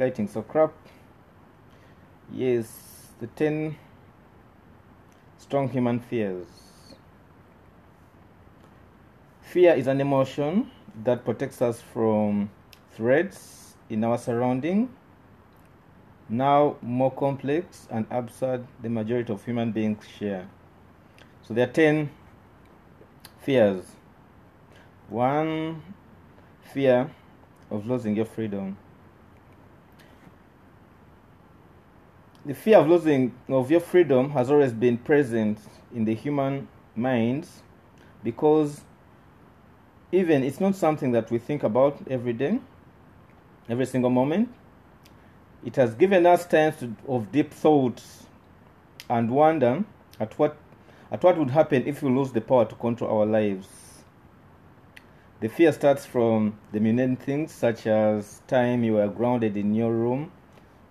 lighting's so crap. Yes, the 10 strong human fears. Fear is an emotion that protects us from threats in our surrounding. Now more complex and absurd the majority of human beings share. So there are 10 fears. 1, fear of losing your freedom. The fear of losing of your freedom has always been present in the human minds, because even it's not something that we think about every day, every single moment. It has given us times of deep thoughts and wonder at what would happen if we lose the power to control our lives. The fear starts from the mundane things, such as time you were grounded in your room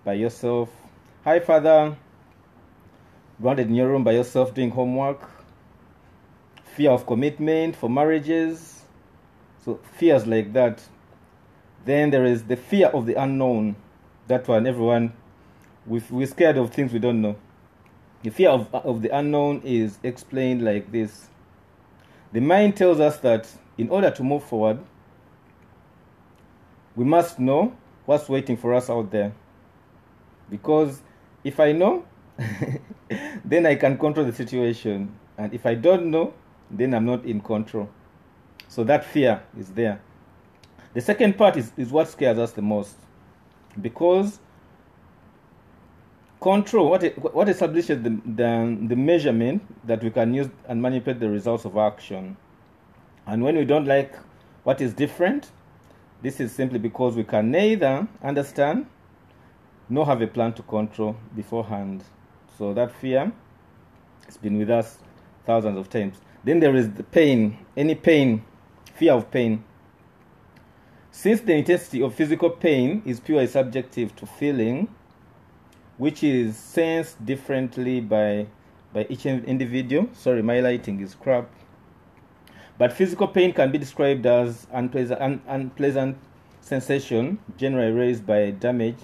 by yourself. Hi, Father. Grounded in your room by yourself doing homework. Fear of commitment for marriages. So fears like that. Then there is the fear of the unknown. That one, everyone, we're scared of things we don't know. The fear of the unknown is explained like this. The mind tells us that in order to move forward, we must know what's waiting for us out there. Because if I know, then I can control the situation. And if I don't know, then I'm not in control. So that fear is there. The second part is what scares us the most. Because control, what establishes the measurement that we can use and manipulate the results of action. And when we don't like what is different, this is simply because we can neither understand nor have a plan to control beforehand. So that fear has been with us thousands of times. Then there is the pain, any pain, fear of pain. Since the intensity of physical pain is purely subjective to feeling, which is sensed differently by each individual. Sorry, my lighting is crap. But physical pain can be described as unpleasant sensation generally raised by damage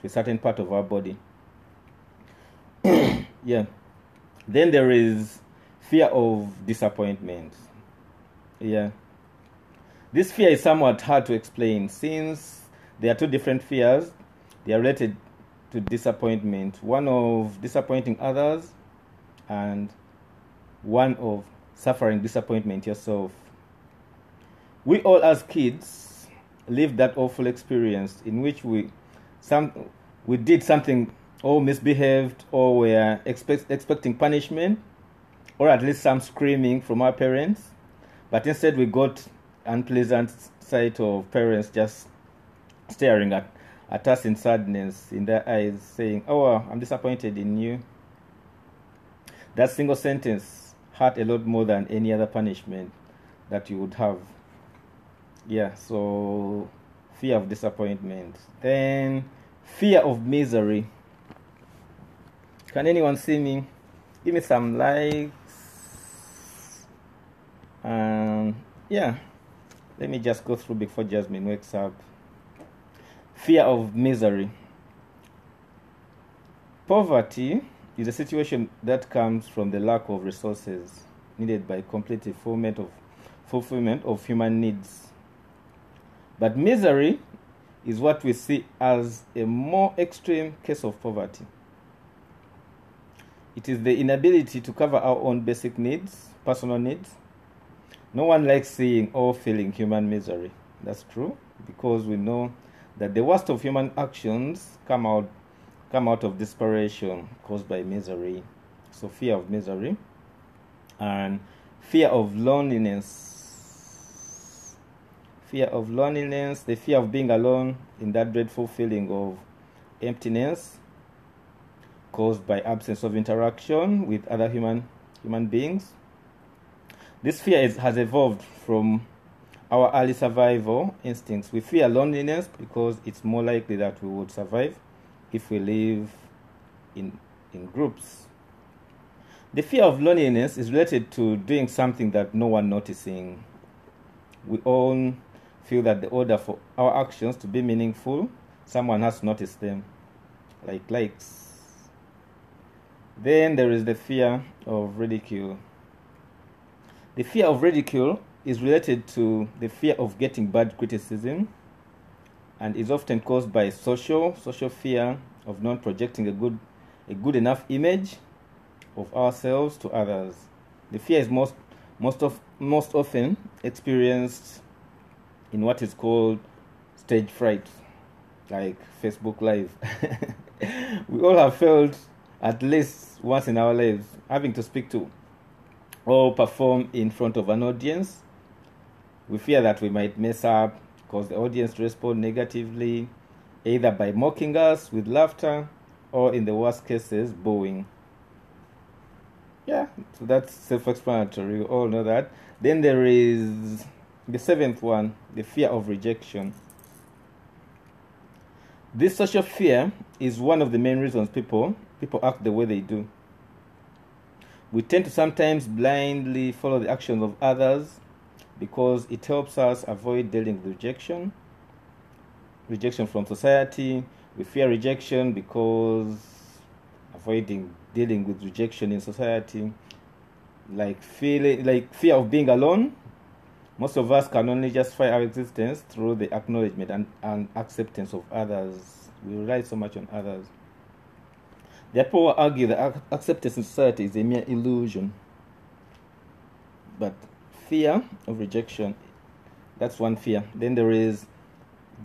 to a certain part of our body. Yeah. Then there is fear of disappointment. Yeah. This fear is somewhat hard to explain, since there are two different fears. They are related to disappointment. One of disappointing others, and one of suffering disappointment yourself. We all as kids lived that awful experience in which we did something, or misbehaved, or were expecting punishment, or at least some screaming from our parents, but instead we got unpleasant sight of parents just staring at us in sadness in their eyes, saying, "Oh, I'm disappointed in you." That single sentence hurt a lot more than any other punishment that you would have. Yeah, so fear of disappointment. Then fear of misery. Can anyone see me? Give me some likes. Yeah, let me just go through before Jasmine wakes up. Fear of misery. Poverty is a situation that comes from the lack of resources needed by complete fulfillment of human needs. But misery is what we see as a more extreme case of poverty. It is the inability to cover our own basic needs, personal needs. No one likes seeing or feeling human misery. That's true, because we know that the worst of human actions come out of desperation caused by misery. So fear of misery. And fear of loneliness. Fear of loneliness, the fear of being alone in that dreadful feeling of emptiness caused by absence of interaction with other human beings. This fear has evolved from our early survival instincts. We fear loneliness because it's more likely that we would survive if we live in groups. The fear of loneliness is related to doing something that no one noticing. We all feel that the order for our actions to be meaningful someone has noticed them, like likes. Then there is the fear of ridicule. The fear of ridicule is related to the fear of getting bad criticism, and is often caused by social fear of not projecting a good enough image of ourselves to others. The fear is most often experienced in what is called stage fright, like Facebook Live. We all have felt at least once in our lives having to speak to or perform in front of an audience. We fear that we might mess up, cause the audience to respond negatively, either by mocking us with laughter or, in the worst cases, booing. Yeah, so that's self-explanatory. We all know that. Then there is the seventh one, the fear of rejection. This social fear is one of the main reasons people act the way they do. We tend to sometimes blindly follow the actions of others because it helps us avoid dealing with rejection from society. We fear rejection because avoiding dealing with rejection in society, like fear of being alone. Most of us can only justify our existence through the acknowledgement and acceptance of others. We rely so much on others. Therefore, will argue that acceptance in society is a mere illusion. But fear of rejection, that's one fear. Then there is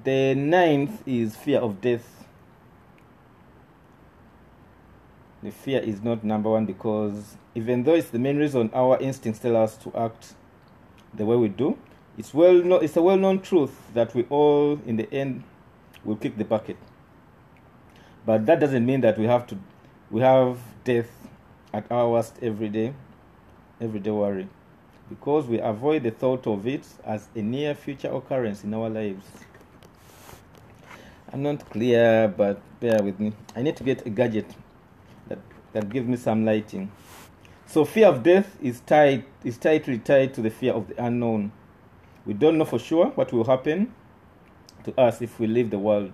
the ninth is fear of death. The fear is not number one because even though it's the main reason our instincts tell us to act the way we do, it's a well-known truth that we all, in the end, will kick the bucket. But that doesn't mean that we have death at our worst everyday worry, because we avoid the thought of it as a near future occurrence in our lives. I'm not clear, but bear with me. I need to get a gadget that gives me some lighting. So fear of death is tightly tied to the fear of the unknown. We don't know for sure what will happen to us if we leave the world.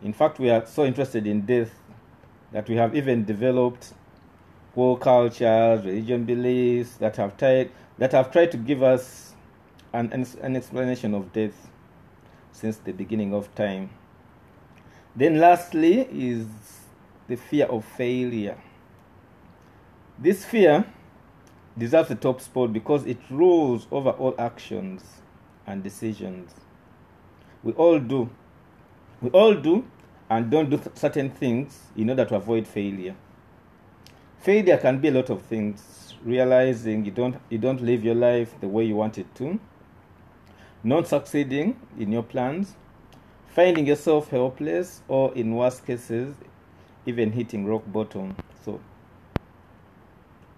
In fact, we are so interested in death that we have even developed whole cultures, religion beliefs that have tried to give us an explanation of death since the beginning of time. Then lastly is the fear of failure. This fear deserves the top spot because it rules over all actions and decisions. We all do and don't do certain things in order to avoid failure. Failure can be a lot of things. Realizing you don't live your life the way you want it to, not succeeding in your plans, finding yourself helpless, or in worst cases, even hitting rock bottom. So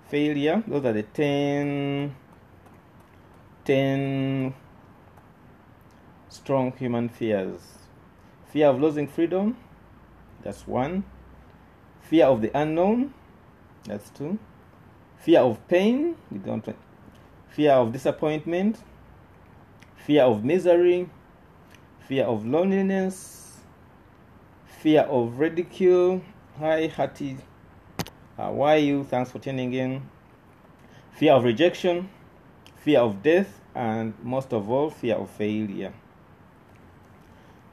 failure, those are the 10 strong human fears. Fear of losing freedom, that's one. Fear of the unknown, that's two. Fear of pain, fear of disappointment, fear of misery, fear of loneliness, fear of ridicule. Hi, Hattie. How are you? Thanks for tuning in. Fear of rejection, fear of death, and most of all, fear of failure.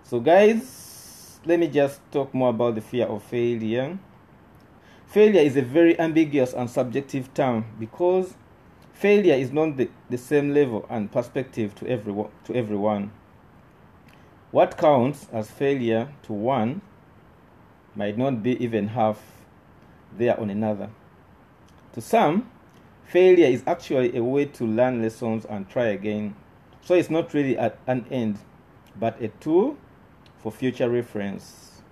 So guys, let me just talk more about the fear of failure. Failure is a very ambiguous and subjective term because failure is not the same level and perspective to everyone. What counts as failure to one might not be even half there on another. To some, failure is actually a way to learn lessons and try again. So it's not really an end, but a tool for future reference.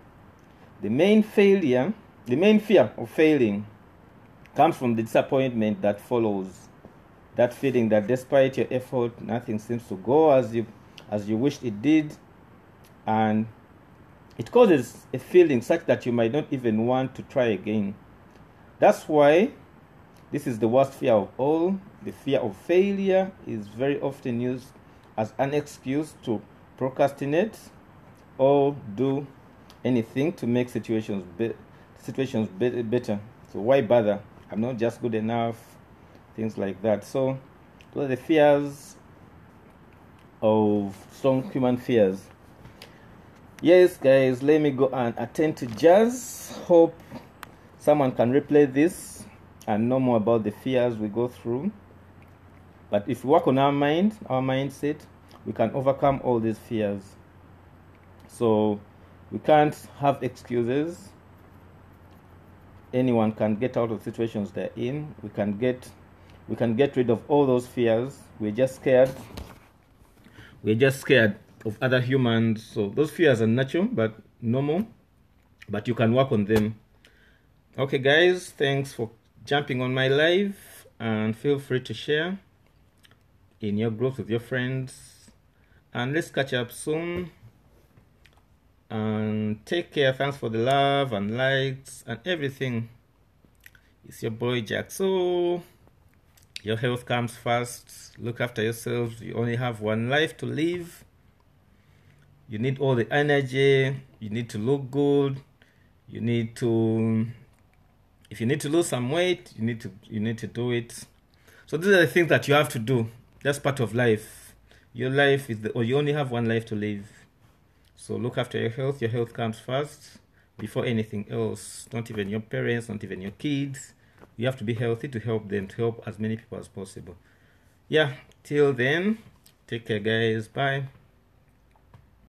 The main fear of failing comes from the disappointment that follows. That feeling that despite your effort, nothing seems to go as you wished it did, and it causes a feeling such that you might not even want to try again. That's why this is the worst fear of all. The fear of failure is very often used as an excuse to procrastinate or do anything to make situations better. So why bother? I'm not just good enough, things like that. So those are the fears of strong human fears. Yes, guys, let me go and attend to jazz. Hope someone can replay this and know more about the fears we go through. But if we work on our mind, our mindset, we can overcome all these fears. So we can't have excuses. Anyone can get out of situations they're in. We can get rid of all those fears. We're just scared of other humans. So those fears are natural but normal, but you can work on them. Okay, guys, thanks for jumping on my live, and feel free to share in your groups with your friends, and let's catch up soon. And take care. Thanks for the love and likes and everything. It's your boy Jack. So your health comes first. Look after yourselves. You only have one life to live. You need all the energy. You need to look good. You need to, if you need to lose some weight, you need to do it. So these are the things that you have to do. That's part of life. Your life is or you only have one life to live. So look after your health. Your health comes first before anything else. Not even your parents, not even your kids. You have to be healthy to help them, to help as many people as possible. Yeah, till then, take care, guys. Bye.